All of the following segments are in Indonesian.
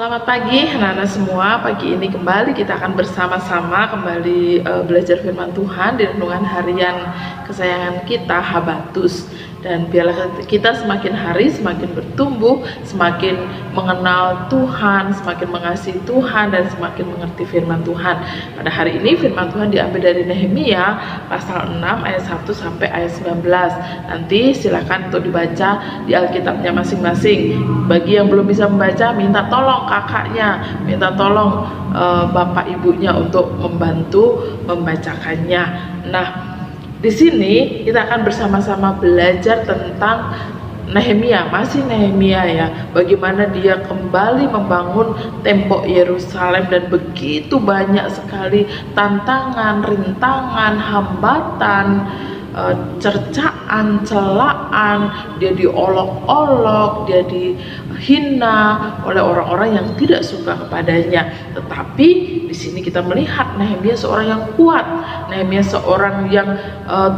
Selamat pagi anak-anak semua. Pagi ini kembali kita akan bersama-sama kembali belajar firman Tuhan di renungan harian kesayangan kita, Habatus. Dan biarlah kita semakin hari semakin bertumbuh, semakin mengenal Tuhan, semakin mengasihi Tuhan, dan semakin mengerti firman Tuhan. Pada hari ini firman Tuhan diambil dari Nehemia pasal 6 ayat 1 sampai ayat 19. Nanti silakan untuk dibaca di Alkitabnya masing-masing. Bagi yang belum bisa membaca, minta tolong kakaknya, minta tolong bapak ibunya untuk membantu membacakannya. Nah, di sini kita akan bersama-sama belajar tentang Nehemia, masih Nehemia ya, bagaimana dia kembali membangun tembok Yerusalem dan begitu banyak sekali tantangan, rintangan, hambatan, cercaan, celaan, dia diolok-olok, dia dihina oleh orang-orang yang tidak suka kepadanya. Tetapi di sini kita melihat Nehemia seorang yang kuat, Nehemia seorang yang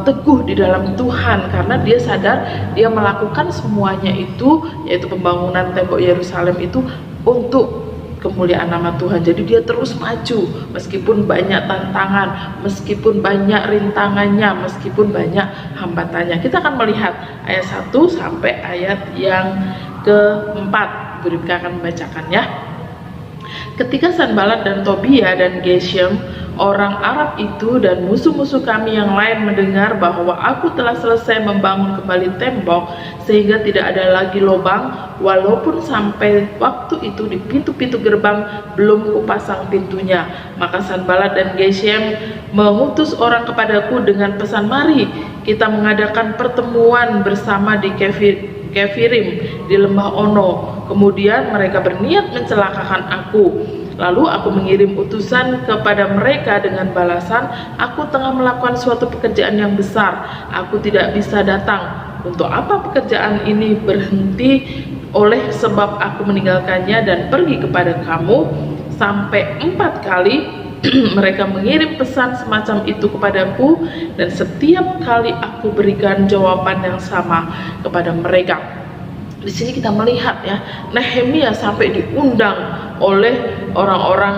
teguh di dalam Tuhan, karena dia sadar dia melakukan semuanya itu, yaitu pembangunan tembok Yerusalem itu untuk kemuliaan nama Tuhan. Jadi dia terus maju meskipun banyak tantangan, meskipun banyak rintangannya, meskipun banyak hambatannya. Kita akan melihat ayat 1 sampai ayat yang keempat. Bu Ribka akan membacakannya. Ketika Sanbalat dan Tobia dan Geshem, orang Arab itu, dan musuh-musuh kami yang lain mendengar bahwa aku telah selesai membangun kembali tembok sehingga tidak ada lagi lubang, walaupun sampai waktu itu di pintu-pintu gerbang belum kupasang pintunya, maka Sanbalat dan Geshem mengutus orang kepadaku dengan pesan, mari kita mengadakan pertemuan bersama di Kefirim di lembah Ono. Kemudian mereka berniat mencelakakan aku. Lalu aku mengirim utusan kepada mereka dengan balasan, aku tengah melakukan suatu pekerjaan yang besar, aku tidak bisa datang. Untuk apa pekerjaan ini berhenti? Oleh sebab aku meninggalkannya dan pergi kepada kamu. Sampai 4 kali mereka mengirim pesan semacam itu kepadaku, dan setiap kali aku berikan jawaban yang sama kepada mereka. Di sini kita melihat ya, Nehemia sampai diundang oleh orang-orang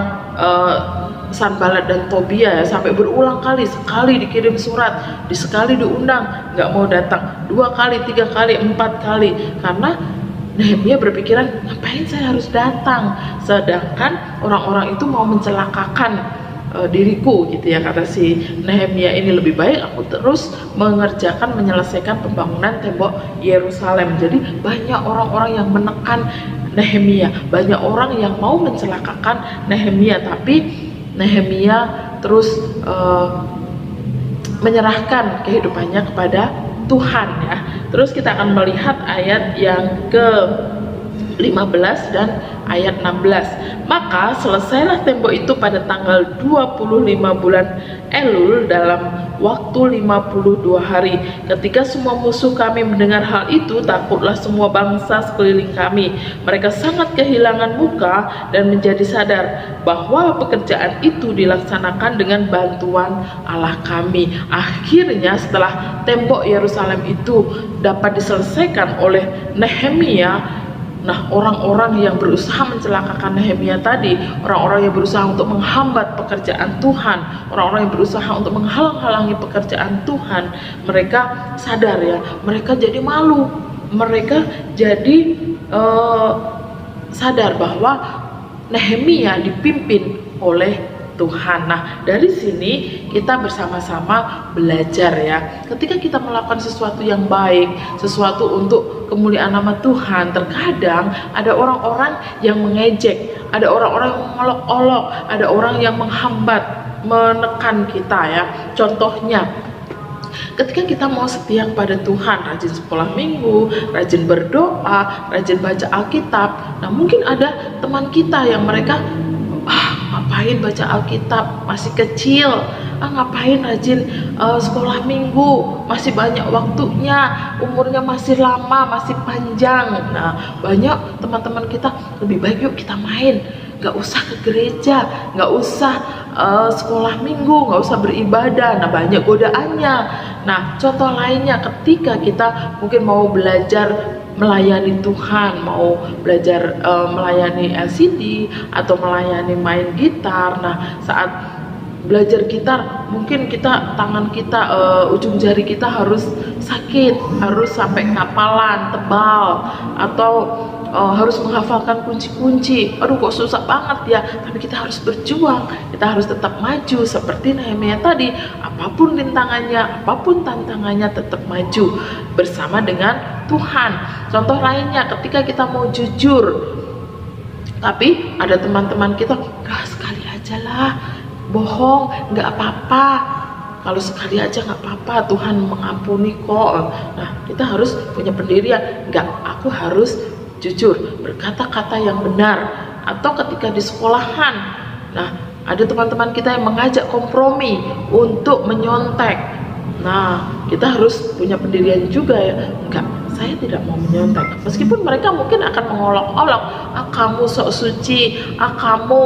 Sanbalat dan Tobia ya, sampai berulang kali, sekali dikirim surat, sekali diundang, nggak mau datang, 2 kali, 3 kali, 4 kali, karena Nehemia berpikiran, ngapain saya harus datang, sedangkan orang-orang itu mau mencelakakan diriku gitu ya, kata si Nehemia ini, lebih baik aku terus mengerjakan, menyelesaikan pembangunan tembok Yerusalem. Jadi banyak orang-orang yang menekan Nehemia, banyak orang yang mau mencelakakan Nehemia, tapi Nehemia terus menyerahkan kehidupannya kepada Tuhan ya. Terus kita akan melihat ayat yang ke 15 dan ayat 16. Maka selesailah tembok itu pada tanggal 25 bulan Elul dalam waktu 52 hari. Ketika semua musuh kami mendengar hal itu, takutlah semua bangsa sekeliling kami. Mereka sangat kehilangan muka dan menjadi sadar bahwa pekerjaan itu dilaksanakan dengan bantuan Allah kami. Akhirnya setelah tembok Yerusalem itu dapat diselesaikan oleh Nehemia, nah, orang-orang yang berusaha mencelakakan Nehemia tadi, orang-orang yang berusaha untuk menghambat pekerjaan Tuhan, orang-orang yang berusaha untuk menghalang-halangi pekerjaan Tuhan, mereka sadar ya, mereka jadi malu, mereka jadi sadar bahwa Nehemia dipimpin oleh Tuhan. Nah, dari sini kita bersama-sama belajar ya. Ketika kita melakukan sesuatu yang baik, sesuatu untuk kemuliaan nama Tuhan, terkadang ada orang-orang yang mengejek, ada orang-orang yang mengolok-olok, ada orang yang menghambat, menekan kita ya. Contohnya, ketika kita mau setia kepada Tuhan, rajin sekolah minggu, rajin berdoa, rajin baca Alkitab, nah mungkin ada teman kita yang mereka, ngapain baca Alkitab, masih kecil, ngapain rajin sekolah minggu, masih banyak waktunya, umurnya masih lama, masih panjang. Nah, banyak teman-teman kita, lebih baik yuk kita main, nggak usah ke gereja, nggak usah sekolah minggu, nggak usah beribadah. Nah, banyak godaannya. Nah, contoh lainnya, ketika kita mungkin mau belajar melayani Tuhan, mau belajar melayani LCD atau melayani main gitar. Nah, saat belajar gitar mungkin tangan kita, ujung jari kita harus sakit, harus sampai ngapalan tebal, atau harus menghafalkan kunci-kunci. Aduh, kok susah banget ya. Tapi kita harus berjuang, kita harus tetap maju seperti Nehemia tadi. Apapun rintangannya, apapun tantangannya, tetap maju bersama dengan Tuhan. Contoh lainnya, ketika kita mau jujur tapi ada teman-teman kita, sekali aja lah, bohong, nggak apa-apa, kalau sekali aja nggak apa-apa, Tuhan mengampuni kok. Nah, kita harus punya pendirian, aku harus jujur, berkata-kata yang benar. Atau ketika di sekolahan, nah, ada teman-teman kita yang mengajak kompromi untuk menyontek. Nah, kita harus punya pendirian juga ya, saya tidak mau menyontek. Meskipun mereka mungkin akan mengolok-olok, kamu sok suci, kamu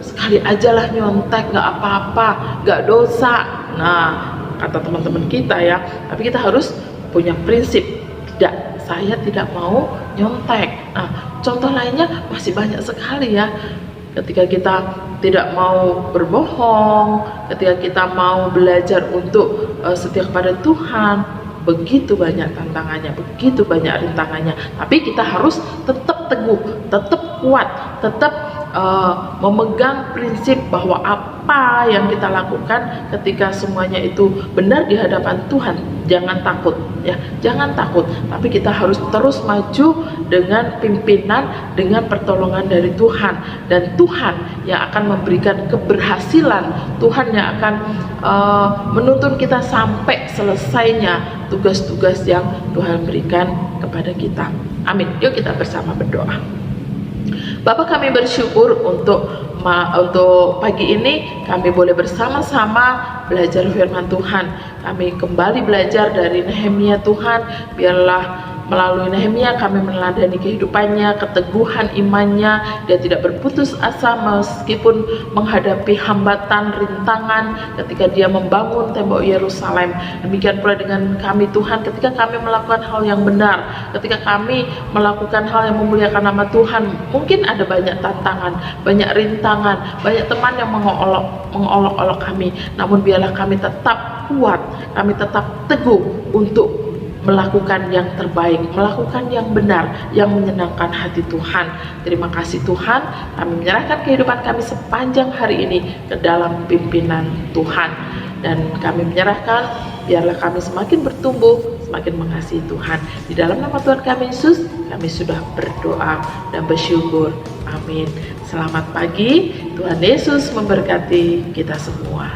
sekali aja lah nyontek, nggak apa-apa, nggak dosa. Nah, kata teman-teman kita ya, tapi kita harus punya prinsip, saya tidak mau nyontek. Nah, contoh lainnya masih banyak sekali ya. Ketika kita tidak mau berbohong, ketika kita mau belajar untuk setia kepada Tuhan, begitu banyak tantangannya, begitu banyak rintangannya. Tapi kita harus tetap teguh, tetap kuat, tetap memegang prinsip bahwa apa yang kita lakukan ketika semuanya itu benar di hadapan Tuhan, jangan takut ya, jangan takut. Tapi kita harus terus maju dengan pimpinan, dengan pertolongan dari Tuhan, dan Tuhan yang akan memberikan keberhasilan. Tuhan yang akan menuntun kita sampai selesainya tugas-tugas yang Tuhan berikan kepada kita. Amin. Yuk kita bersama berdoa. Bapak, kami bersyukur untuk pagi ini kami boleh bersama-sama belajar firman Tuhan. Kami kembali belajar dari Nehemia Tuhan. Biarlah melalui Nehemia kami meneladani kehidupannya, keteguhan imannya. Dia tidak berputus asa meskipun menghadapi hambatan, rintangan ketika dia membangun tembok Yerusalem. Demikian pula dengan kami Tuhan, ketika kami melakukan hal yang benar, ketika kami melakukan hal yang memuliakan nama Tuhan, mungkin ada banyak tantangan, banyak rintangan, banyak teman yang mengolok-olok kami. Namun biarlah kami tetap kuat, kami tetap teguh untuk melakukan yang terbaik, melakukan yang benar, yang menyenangkan hati Tuhan. Terima kasih Tuhan, kami menyerahkan kehidupan kami sepanjang hari ini ke dalam pimpinan Tuhan. Dan kami menyerahkan, biarlah kami semakin bertumbuh, semakin mengasihi Tuhan. Di dalam nama Tuhan kami Yesus, kami sudah berdoa dan bersyukur. Amin. Selamat pagi, Tuhan Yesus memberkati kita semua.